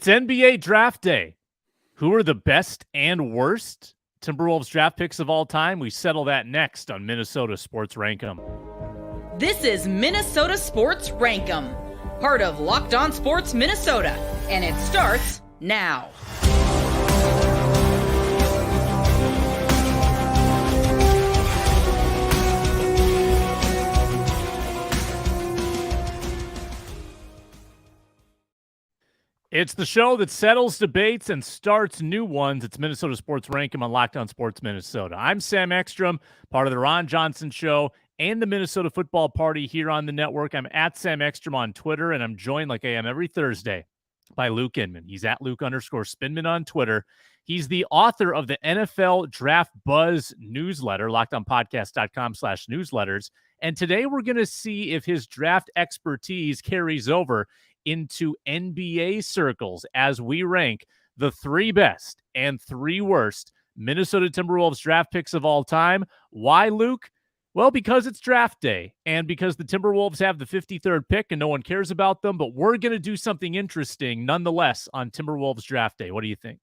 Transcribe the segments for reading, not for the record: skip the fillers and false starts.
It's NBA draft day. Who are the best and worst Timberwolves draft picks of all time? We settle that next on Minnesota Sports Rankum. This is Minnesota Sports Rankum, part of Locked On Sports Minnesota, and it starts now. It's the show that settles debates and starts new ones. It's Minnesota Sports Rankum on Locked On Sports Minnesota. I'm Sam Ekstrom, part of the Ron Johnson Show and the Minnesota Football Party here on the network. I'm at Sam Ekstrom on Twitter, and I'm joined like I am every Thursday by Luke Inman. He's at Luke_Spinman on Twitter. He's the author of the NFL Draft Buzz newsletter, lockedonpodcast.com/newsletters. And today we're going to see if his draft expertise carries over into NBA circles as we rank the 3 best and 3 worst Minnesota Timberwolves draft picks of all time. Why, Luke? Well, because it's draft day and because the Timberwolves have the 53rd pick and no one cares about them, but we're going to do something interesting nonetheless on Timberwolves draft day. What do you think?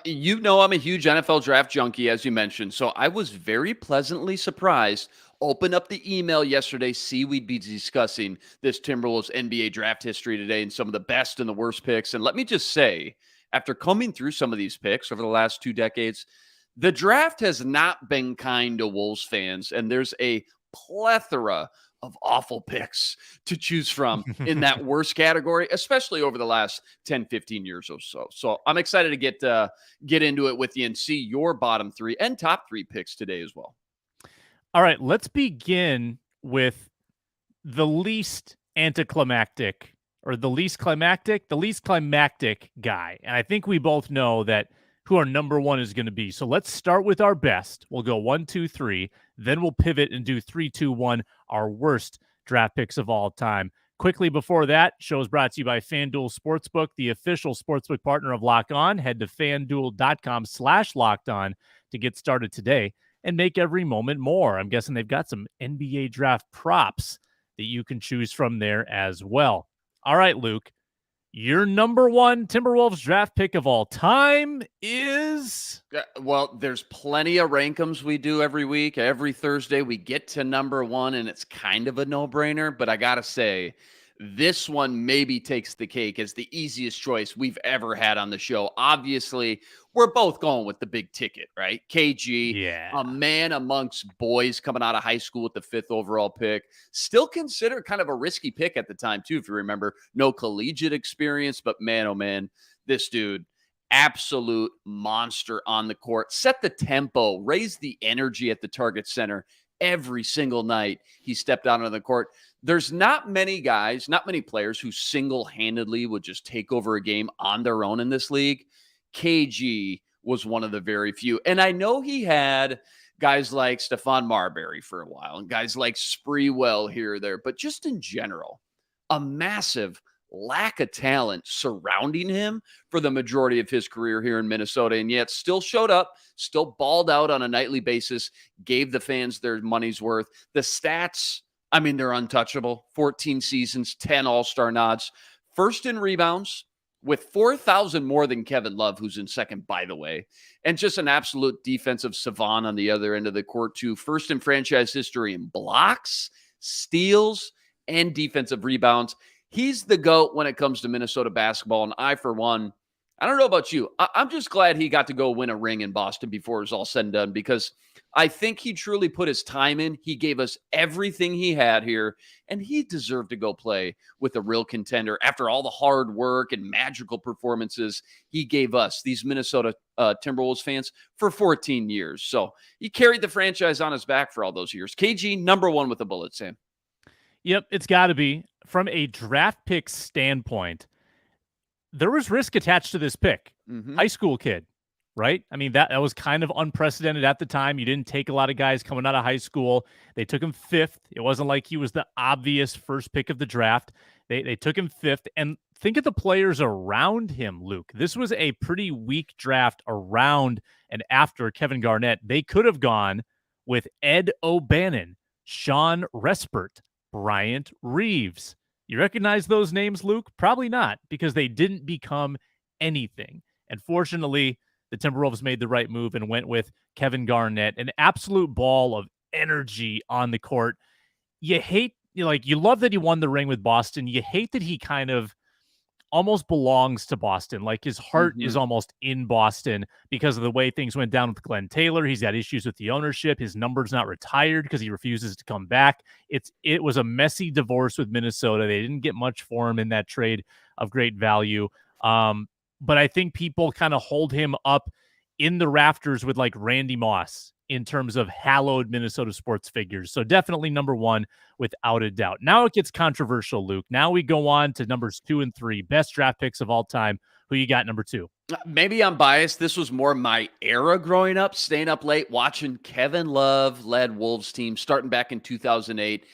You know, I'm a huge NFL draft junkie, as you mentioned, so I was very pleasantly surprised. Open up the email yesterday, see we'd be discussing this Timberwolves NBA draft history today and some of the best and the worst picks. And let me just say, after combing through some of these picks over the last 2 decades, the draft has not been kind to Wolves fans, and there's a plethora of awful picks to choose from in that worst category, especially over the last 10, 15 years or so. So I'm excited to get into it with you and see your bottom 3 and top 3 picks today as well. All right, let's begin with the least anticlimactic or the least climactic guy. And I think we both know that who our number 1 is going to be. So let's start with our best. We'll go 1, 2, 3. Then we'll pivot and do 3, 2, 1, our worst draft picks of all time. Quickly before that, show is brought to you by FanDuel Sportsbook, the official sportsbook partner of Lock On. Head to FanDuel.com/LockedOn to get started today and make every moment more. I'm guessing they've got some NBA draft props that you can choose from there as well. All right, Luke. Your number 1 Timberwolves draft pick of all time is? Well, there's plenty of rankums we do every week. Every Thursday we get to number 1, and it's kind of a no-brainer. But I got to say, this one maybe takes the cake as the easiest choice we've ever had on the show. Obviously, we're both going with the big ticket, right? KG, a man amongst boys coming out of high school with the 5th overall pick. Still considered kind of a risky pick at the time, too, if you remember. No collegiate experience, but man, oh man, this dude, absolute monster on the court. Set the tempo, raised the energy at the target center every single night he stepped out on the court. There's not many guys, not many players who single-handedly would just take over a game on their own in this league. KG was one of the very few. And I know he had guys like Stephon Marbury for a while and guys like Spreewell here or there, but just in general, a massive lack of talent surrounding him for the majority of his career here in Minnesota, and yet still showed up, still balled out on a nightly basis, gave the fans their money's worth. The stats, I mean, they're untouchable. 14 seasons, 10 All-Star nods. First in rebounds with 4,000 more than Kevin Love, who's in second, by the way. And just an absolute defensive savant on the other end of the court, too. First in franchise history in blocks, steals, and defensive rebounds. He's the GOAT when it comes to Minnesota basketball. And I, for one, I don't know about you. I'm just glad he got to go win a ring in Boston before it was all said and done, because I think he truly put his time in. He gave us everything he had here, and he deserved to go play with a real contender after all the hard work and magical performances he gave us, these Minnesota Timberwolves fans, for 14 years. So he carried the franchise on his back for all those years. KG, number 1 with a bullet, Sam. Yep, it's got to be. From a draft pick standpoint, there was risk attached to this pick. High school kid, right? I mean, that was kind of unprecedented at the time. You didn't take a lot of guys coming out of high school. They took him 5th. It wasn't like he was the obvious first pick of the draft. They took him 5th. And think of the players around him, Luke. This was a pretty weak draft around and after Kevin Garnett. They could have gone with Ed O'Bannon, Sean Respert, Bryant Reeves. You recognize those names, Luke? Probably not, because they didn't become anything. And fortunately, the Timberwolves made the right move and went with Kevin Garnett, an absolute ball of energy on the court. You love that he won the ring with Boston. You hate that he kind of almost belongs to Boston. Like his heart is almost in Boston because of the way things went down with Glenn Taylor. He's got issues with the ownership. His number's not retired because he refuses to come back. It was a messy divorce with Minnesota. They didn't get much for him in that trade of great value. But I think people kind of hold him up in the rafters with like Randy Moss in terms of hallowed Minnesota sports figures. So definitely number one, without a doubt. Now it gets controversial, Luke. Now we go on to numbers 2 and 3, best draft picks of all time. Who you got number 2? Maybe I'm biased. This was more my era growing up, staying up late, watching Kevin Love led Wolves team starting back in 2008.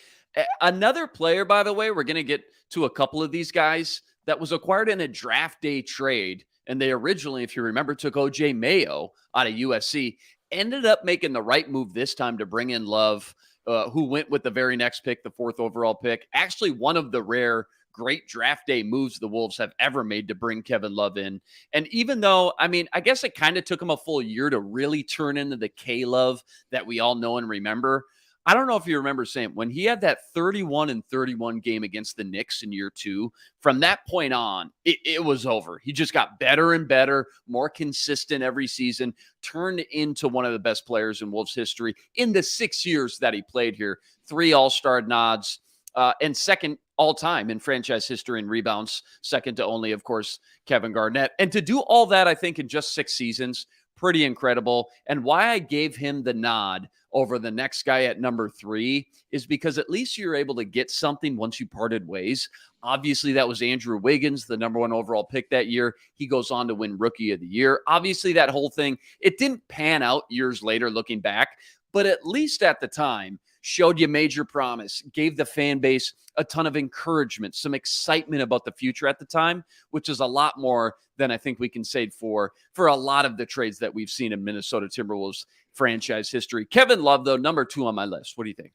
Another player, by the way, we're going to get to a couple of these guys that was acquired in a draft day trade. And they originally, if you remember, took O.J. Mayo out of USC. Ended up making the right move this time to bring in Love, who went with the very next pick, the 4th overall pick. Actually, one of the rare great draft day moves the Wolves have ever made to bring Kevin Love in. And even though, I mean, I guess it kind of took him a full year to really turn into the K-Love that we all know and remember. I don't know if you remember, Sam, when he had that 31-31 game against the Knicks in year 2, from that point on, it was over. He just got better and better, more consistent every season, turned into one of the best players in Wolves history in the 6 years that he played here. 3 All-Star nods, and second all-time in franchise history in rebounds, second to only, of course, Kevin Garnett. And to do all that, I think, in just 6 seasons, pretty incredible. And why I gave him the nod over the next guy at number 3 is because at least you're able to get something once you parted ways. Obviously, that was Andrew Wiggins, the number 1 overall pick that year. He goes on to win Rookie of the Year. Obviously, that whole thing, it didn't pan out years later looking back, but at least at the time, showed you major promise, gave the fan base a ton of encouragement, some excitement about the future at the time, which is a lot more than I think we can say for a lot of the trades that we've seen in Minnesota Timberwolves franchise history. Kevin Love, though, number 2 on my list. What do you think?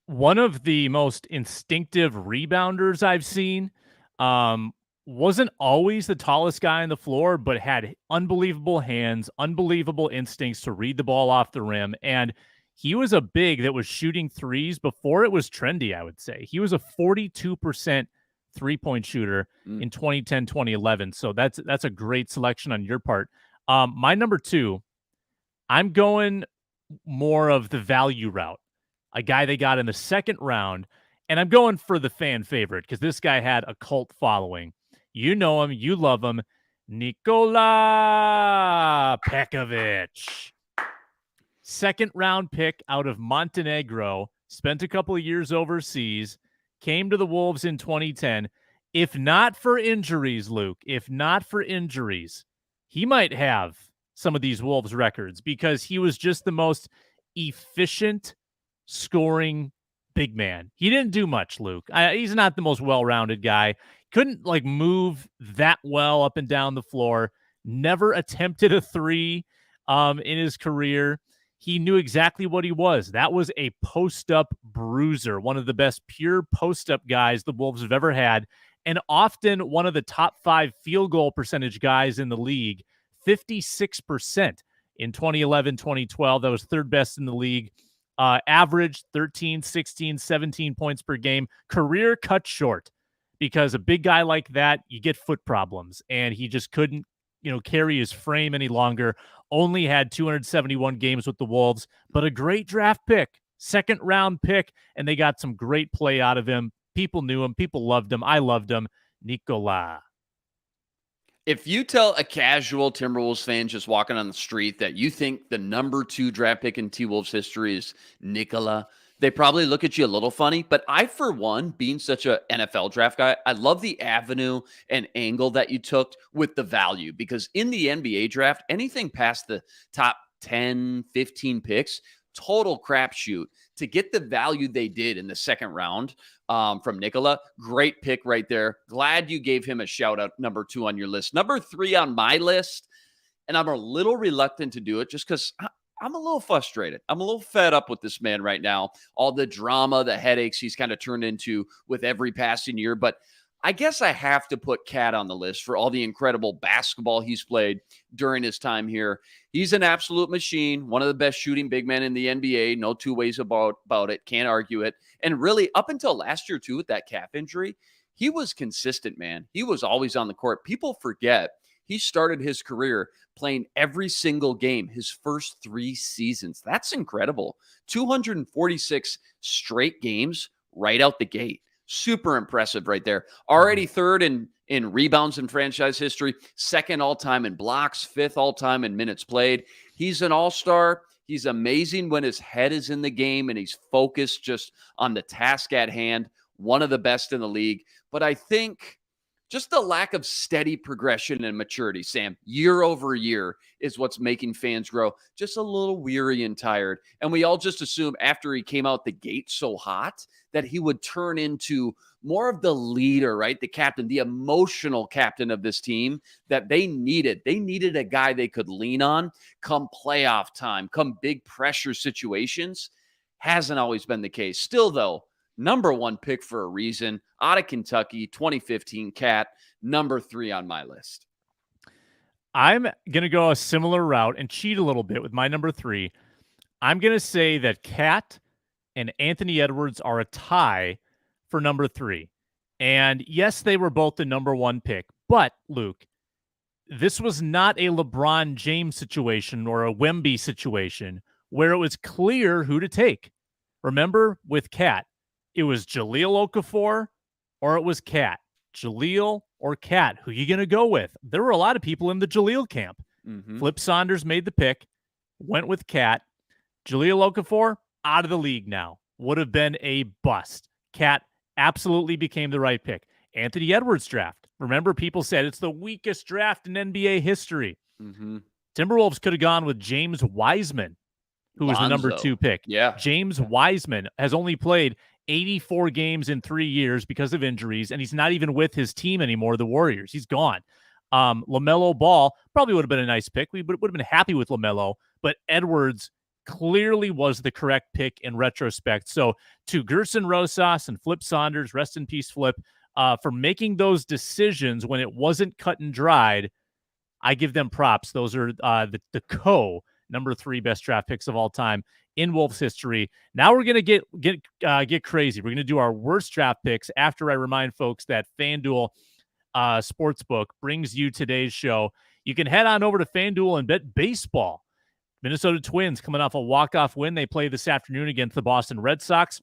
One of the most instinctive rebounders I've seen. Wasn't always the tallest guy on the floor, but had unbelievable hands, unbelievable instincts to read the ball off the rim. And he was a big that was shooting threes before it was trendy, I would say. He was a 42% three-point shooter in 2010, 2011. So that's a great selection on your part. My number 2, I'm going more of the value route. A guy they got in the second round, and I'm going for the fan favorite because this guy had a cult following. You know him, you love him, Nikola Pekovic. Second round pick out of Montenegro, spent a couple of years overseas, came to the Wolves in 2010. If not for injuries, Luke, if not for injuries, he might have some of these Wolves records because he was just the most efficient scoring big man. He didn't do much, Luke. He's not the most well-rounded guy. Couldn't like move that well up and down the floor. Never attempted a 3 in his career. He knew exactly what he was. That was a post-up bruiser, one of the best pure post-up guys the Wolves have ever had, and often one of the top 5 field goal percentage guys in the league, 56% in 2011, 2012. That was 3rd best in the league. Averaged 13, 16, 17 points per game. Career cut short because a big guy like that, you get foot problems, and he just couldn't carry his frame any longer. Only had 271 games with the Wolves, but a great draft pick, 2nd round pick, and they got some great play out of him. People knew him. People loved him. I loved him. Nikola. If you tell a casual Timberwolves fan just walking on the street that you think the number 2 draft pick in T-Wolves history is Nikola, they probably look at you a little funny. But I, for one, being such an NFL draft guy, I love the avenue and angle that you took with the value. Because in the NBA draft, anything past the top 10, 15 picks, total crapshoot. To get the value they did in the 2nd round from Nikola, great pick right there. Glad you gave him a shout out, number 2 on your list. Number 3 on my list, and I'm a little reluctant to do it just because I'm a little frustrated. I'm a little fed up with this man right now. All the drama, the headaches he's kind of turned into with every passing year. But I guess I have to put Cat on the list for all the incredible basketball he's played during his time here. He's an absolute machine, one of the best shooting big men in the NBA. No two ways about it. Can't argue it. And really, up until last year, too, with that calf injury, he was consistent, man. He was always on the court. People forget he started his career playing every single game his first 3 seasons. That's incredible. 246 straight games right out the gate. Super impressive right there. Already third in rebounds in franchise history, second all-time in blocks, fifth all-time in minutes played. He's an all-star. He's amazing when his head is in the game and he's focused just on the task at hand. One of the best in the league. But I think just the lack of steady progression and maturity, Sam, year over year is what's making fans grow just a little weary and tired. And we all just assume after he came out the gate so hot that he would turn into more of the leader, right? The captain, the emotional captain of this team that they needed. They needed a guy they could lean on come playoff time, come big pressure situations. Hasn't always been the case. Still, though, number 1 pick for a reason. Out of Kentucky, 2015 Cat, number 3 on my list. I'm going to go a similar route and cheat a little bit with my number 3. I'm going to say that Cat and Anthony Edwards are a tie for number 3. And yes, they were both the number 1 pick. But, Luke, this was not a LeBron James situation or a Wemby situation where it was clear who to take. Remember, with Cat, it was Jahlil Okafor or it was Cat. Jahlil or Cat, who are you going to go with? There were a lot of people in the Jahlil camp. Flip Saunders made the pick, went with Cat. Jahlil Okafor, out of the league now. Would have been a bust. Cat absolutely became the right pick. Anthony Edwards draft. Remember, people said it's the weakest draft in NBA history. Timberwolves could have gone with James Wiseman, who was the number 2 pick. Yeah. James Wiseman has only played 84 games in 3 years because of injuries, and he's not even with his team anymore, the Warriors. He's gone. LaMelo Ball probably would have been a nice pick. We would have been happy with LaMelo, but Edwards clearly was the correct pick in retrospect. So to Gerson Rosas and Flip Saunders, rest in peace, Flip, for making those decisions when it wasn't cut and dried, I give them props. Those are the number 3 best draft picks of all time in Wolves history. Now we're going to get crazy. We're going to do our worst draft picks after I remind folks that FanDuel Sportsbook brings you today's show. You can head on over to FanDuel and bet baseball. Minnesota Twins coming off a walk-off win. They play this afternoon against the Boston Red Sox.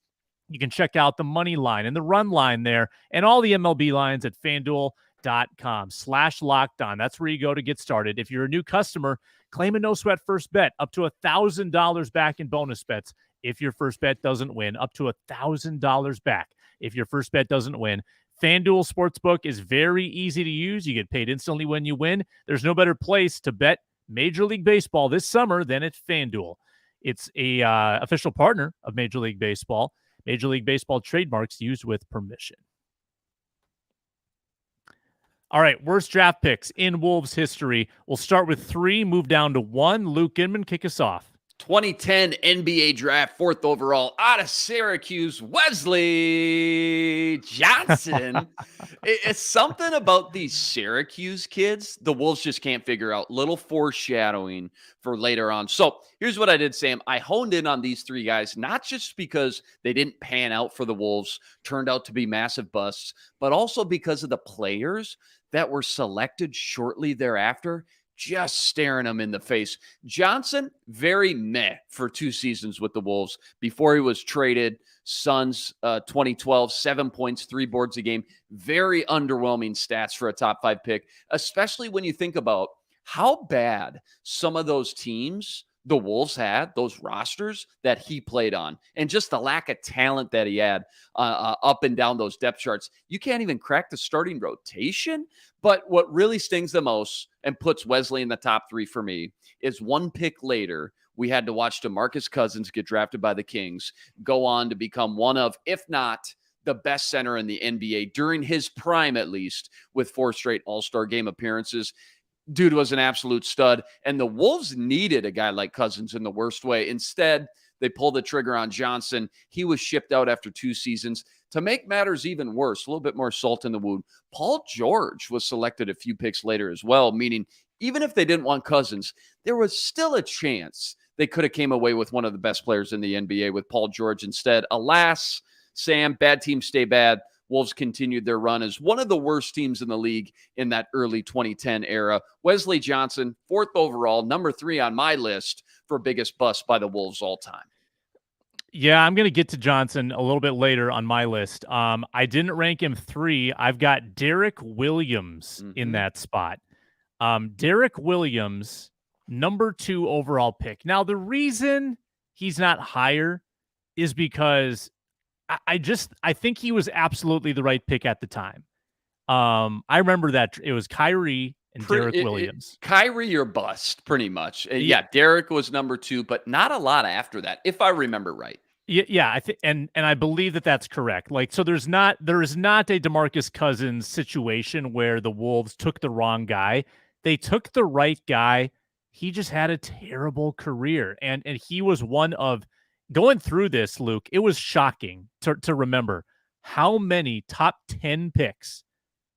You can check out the money line and the run line there and all the MLB lines at FanDuel.com/lockedon. That's where you go to get started. If you're a new customer, claim a no-sweat first bet up to $1,000 back in bonus bets. If your first bet doesn't win, up to $1,000 back. If your first bet doesn't win, FanDuel Sportsbook is very easy to use. You get paid instantly when you win. There's no better place to bet Major League Baseball this summer than at FanDuel. It's a official partner of Major League Baseball. Major League Baseball trademarks used with permission. All right, worst draft picks in Wolves history. We'll start with 3, move down to 1. Luke Inman, kick us off. 2010 NBA draft, 4th overall, out of Syracuse, Wesley Johnson. It's something about these Syracuse kids the Wolves just can't figure out. Little foreshadowing for later on. So here's what I did, Sam. I honed in on these 3 guys, not just because they didn't pan out for the Wolves, turned out to be massive busts, but also because of the players that were selected shortly thereafter. Just staring them in the face. Johnson, very meh for 2 seasons with the Wolves before he was traded. Suns 2012, 7 points, 3 boards a game. Very underwhelming stats for a top 5 pick, especially when you think about how bad some of those teams the Wolves had, those rosters that he played on, and just the lack of talent that he had up and down those depth charts. You can't even crack the starting rotation. But what really stings the most and puts Wesley in the top 3 for me is 1 pick later, we had to watch DeMarcus Cousins get drafted by the Kings, go on to become one of, if not the best center in the NBA during his prime, at least, with 4 straight All-Star game appearances. Dude was an absolute stud, and the Wolves needed a guy like Cousins in the worst way. Instead, They pulled the trigger on Johnson. He was shipped out after 2 seasons. To make matters even worse, a little bit more salt in the wound, Paul George was selected a few picks later as well, meaning even if they didn't want Cousins, there was still a chance they could have came away with one of the best players in the NBA with Paul George instead. Alas, Sam, bad teams stay bad. Wolves continued their run as one of the worst teams in the league in that early 2010 era. Wesley Johnson, 4th overall, number 3 on my list for biggest bust by the Wolves all time. Yeah, I'm going to get to Johnson a little bit later on my list. I didn't rank him 3. I've got Derek Williams in that spot. Derek Williams, number 2 overall pick. Now, the reason he's not higher is because I think he was absolutely the right pick at the time. I remember that it was Kyrie and Derek Williams. Kyrie or bust, pretty much. Yeah, Derek was number 2, but not a lot after that, if I remember right. Yeah, I think, and I believe that that's correct. Like, so there is not a DeMarcus Cousins situation where the Wolves took the wrong guy. They took the right guy. He just had a terrible career, and he was one of. Going through this, Luke, it was shocking to remember how many top 10 picks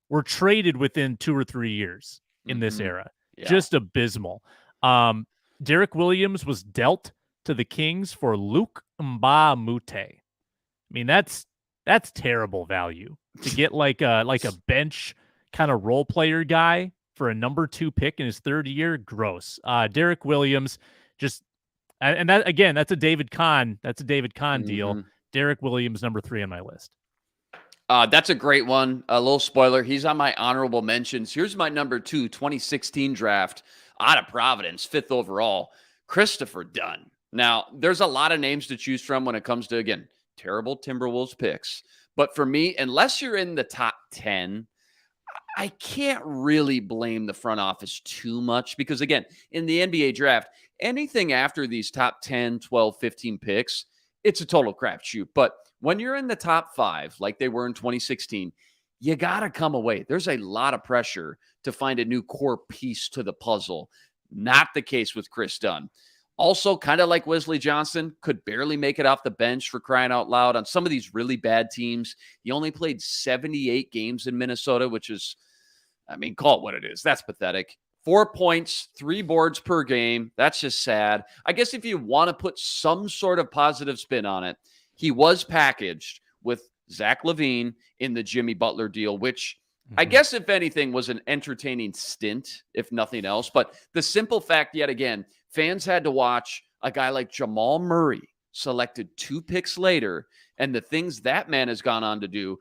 were traded within 2 or 3 years in this era. Yeah. Just abysmal. Derek Williams was dealt to the Kings for Luke Mbamute. I mean, that's terrible value to get like a bench kind of role player guy for a number 2 pick in his 3rd year. Gross. Derek Williams just. And that, again, that's a David Kahn. That's a David Kahn deal. Derek Williams, number 3 on my list. That's a great one. A little spoiler. He's on my honorable mentions. Here's my number 2, 2016 draft out of Providence, 5th overall, Christopher Dunn. Now, there's a lot of names to choose from when it comes to, again, terrible Timberwolves picks. But for me, unless you're in the top 10, I can't really blame the front office too much because, again, in the NBA draft, anything after these top 10, 12, 15 picks, it's a total crapshoot. But when you're in the top 5, like they were in 2016, you got to come away. There's a lot of pressure to find a new core piece to the puzzle. Not the case with Chris Dunn. Also, kind of like Wesley Johnson, could barely make it off the bench for crying out loud on some of these really bad teams. He only played 78 games in Minnesota, which is, I mean, call it what it is. That's pathetic. 4 points, 3 boards per game. That's just sad. I guess if you want to put some sort of positive spin on it, he was packaged with Zach LaVine in the Jimmy Butler deal, which I guess, if anything, was an entertaining stint, if nothing else. But the simple fact, yet again, fans had to watch a guy like Jamal Murray selected 2 picks later, and the things that man has gone on to do,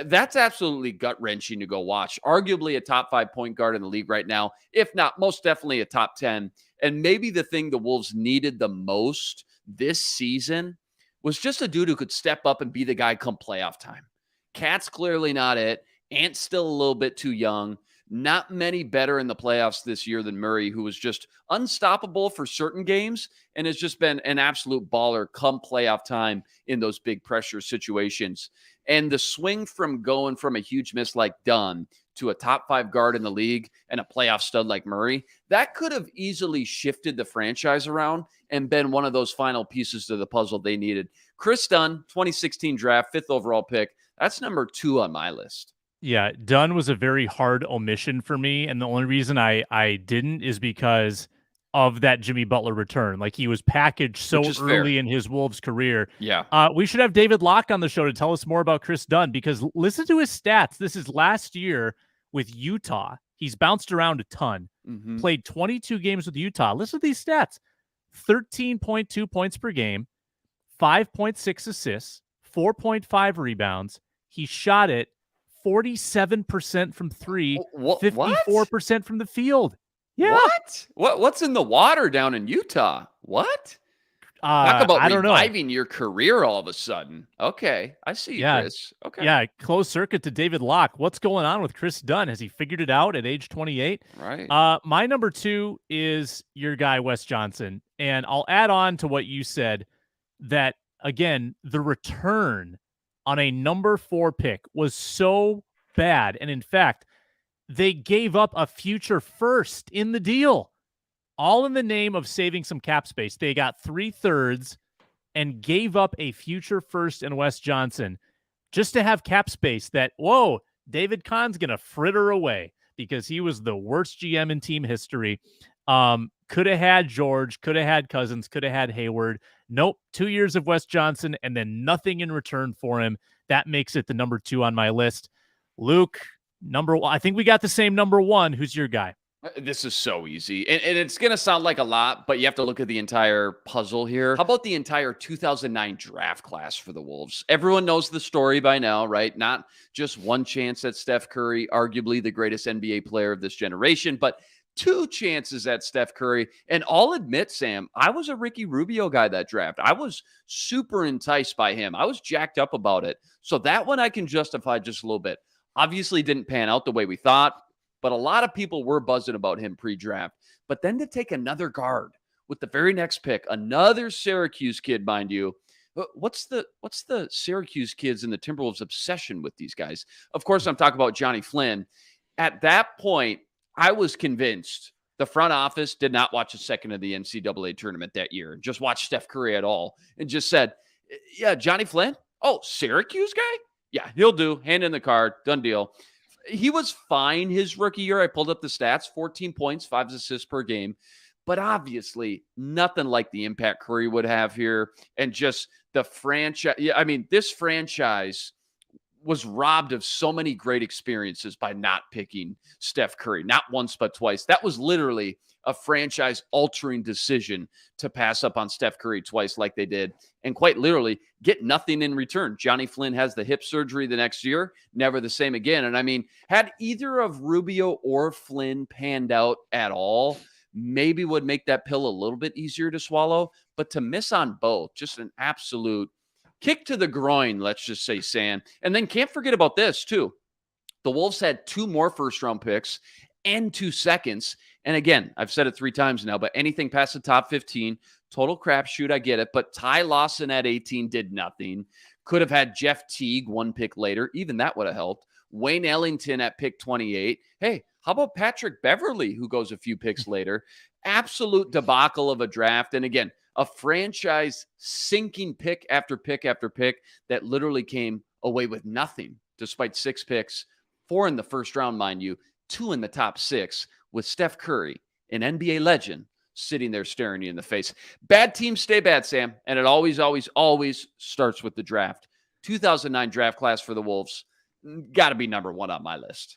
that's absolutely gut-wrenching to go watch. Arguably a top 5 point guard in the league right now, if not most definitely a top 10. And maybe the thing the Wolves needed the most this season was just a dude who could step up and be the guy come playoff time. Cat's clearly not it. Ant's still a little bit too young. Not many better in the playoffs this year than Murray, who was just unstoppable for certain games and has just been an absolute baller come playoff time in those big pressure situations. And the swing from going from a huge miss like Dunn to a top 5 guard in the league and a playoff stud like Murray, that could have easily shifted the franchise around and been one of those final pieces to the puzzle they needed. Chris Dunn, 2016 draft, 5th overall pick. That's number 2 on my list. Yeah, Dunn was a very hard omission for me, and the only reason I didn't is because of that Jimmy Butler return. Like, he was packaged so early in his Wolves career. Yeah. We should have David Locke on the show to tell us more about Chris Dunn, because listen to his stats. This is last year with Utah. He's bounced around a ton. Played 22 games with Utah. Listen to these stats. 13.2 points per game, 5.6 assists, 4.5 rebounds. He shot it 47% from 3, 54% from the field. Yeah. What's in the water down in Utah? What? Talk about reviving your career all of a sudden. Okay, I see, Chris. Okay. Yeah, closed circuit to David Locke. What's going on with Chris Dunn? Has he figured it out at age 28? Right. My number 2 is your guy, Wes Johnson. And I'll add on to what you said that, again, the return on a number 4 pick was so bad. And in fact, they gave up a future first in the deal, all in the name of saving some cap space. They got 3/3 and gave up a future first in Wes Johnson just to have cap space that, whoa, David Kahn's going to fritter away because he was the worst GM in team history. Could have had George, could have had Cousins, could have had Hayward. Nope, 2 years of Wes Johnson and then nothing in return for him. That makes it the number 2 on my list. Luke, number 1. I think we got the same number 1. Who's your guy? This is so easy. And it's going to sound like a lot, but you have to look at the entire puzzle here. How about the entire 2009 draft class for the Wolves? Everyone knows the story by now, right? Not just one chance at Steph Curry, arguably the greatest NBA player of this generation, but 2 chances at Steph Curry. And I'll admit, Sam, I was a Ricky Rubio guy that draft. I was super enticed by him. I was jacked up about it. So that one I can justify just a little bit. Obviously didn't pan out the way we thought, but a lot of people were buzzing about him pre-draft. But then to take another guard with the very next pick, another Syracuse kid, mind you. What's the Syracuse kids and the Timberwolves' obsession with these guys? Of course, I'm talking about Johnny Flynn. At that point, I was convinced the front office did not watch a second of the NCAA tournament that year, just watch Steph Curry at all, and just said, yeah, Johnny Flynn? Oh, Syracuse guy? Yeah, he'll do. Hand in the card. Done deal. He was fine his rookie year. I pulled up the stats, 14 points, 5 assists per game. But obviously, nothing like the impact Curry would have here. And just the franchise. Yeah, I mean, this franchise was robbed of so many great experiences by not picking Steph Curry. Not once, but twice. That was literally a franchise-altering decision to pass up on Steph Curry twice like they did, and quite literally get nothing in return. Johnny Flynn has the hip surgery the next year, never the same again. And I mean, had either of Rubio or Flynn panned out at all, maybe would make that pill a little bit easier to swallow. But to miss on both, just an absolute kick to the groin, let's just say, Sam. And then can't forget about this, too. The Wolves had 2 more first-round picks and 2 seconds. And again, I've said it 3 times now, but anything past the top 15, total crapshoot, I get it. But Ty Lawson at 18 did nothing. Could have had Jeff Teague 1 pick later. Even that would have helped. Wayne Ellington at pick 28. Hey, how about Patrick Beverley, who goes a few picks later? Absolute debacle of a draft. And again, a franchise sinking pick after pick after pick that literally came away with nothing, despite 6 picks, 4 in the first round, mind you, 2 in the top 6, with Steph Curry, an NBA legend, sitting there staring you in the face. Bad teams stay bad, Sam, and it always, always, always starts with the draft. 2009 draft class for the Wolves, got to be number 1 on my list.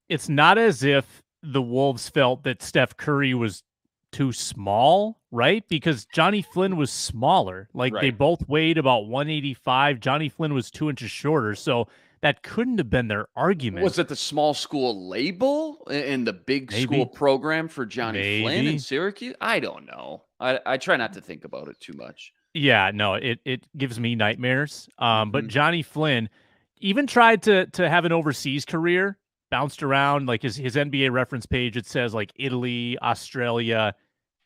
It's not as if the Wolves felt that Steph Curry was too small, right? Because Johnny Flynn was smaller. Like, They both weighed about 185. Johnny Flynn was 2 inches shorter. So that couldn't have been their argument. Was it the small school label in the big school program for Johnny Flynn in Syracuse? I don't know. I try not to think about it too much. Yeah, no, it gives me nightmares. But Johnny Flynn even tried to have an overseas career, bounced around. Like his NBA reference page, it says like Italy, Australia,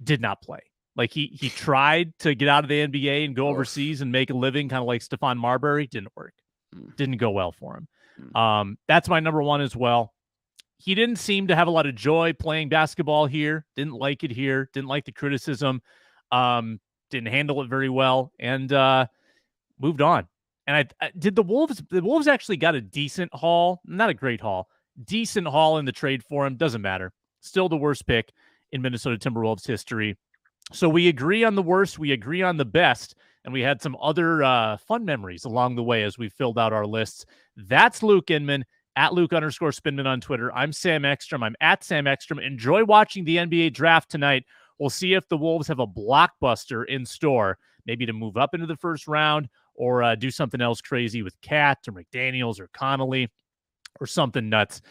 did not play. Like he tried to get out of the NBA and go overseas and make a living, kind of like Stephon Marbury. Didn't work. Didn't go well for him. That's my number 1 as well. He didn't seem to have a lot of joy playing basketball here. Didn't like it here. Didn't like the criticism. Didn't handle it very well, and moved on. And I did the Wolves actually got a decent haul, not a great haul, decent haul in the trade for him. Doesn't matter. Still the worst pick in Minnesota Timberwolves history. So we agree on the worst. We agree on the best. And we had some other fun memories along the way as we filled out our lists. That's Luke Inman, at Luke_Spinman on Twitter. I'm Sam Ekstrom. I'm at Sam Ekstrom. Enjoy watching the NBA draft tonight. We'll see if the Wolves have a blockbuster in store, maybe to move up into the first round or do something else crazy with Cat or McDaniels or Connolly or something nuts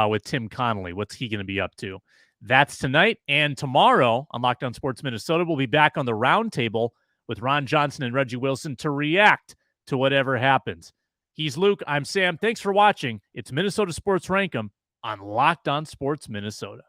with Tim Connolly. What's he going to be up to? That's tonight. And tomorrow on Locked On Sports Minnesota, we'll be back on the roundtable with Ron Johnson and Reggie Wilson to react to whatever happens. He's Luke. I'm Sam. Thanks for watching. It's Minnesota Sports Rankum on Locked On Sports Minnesota.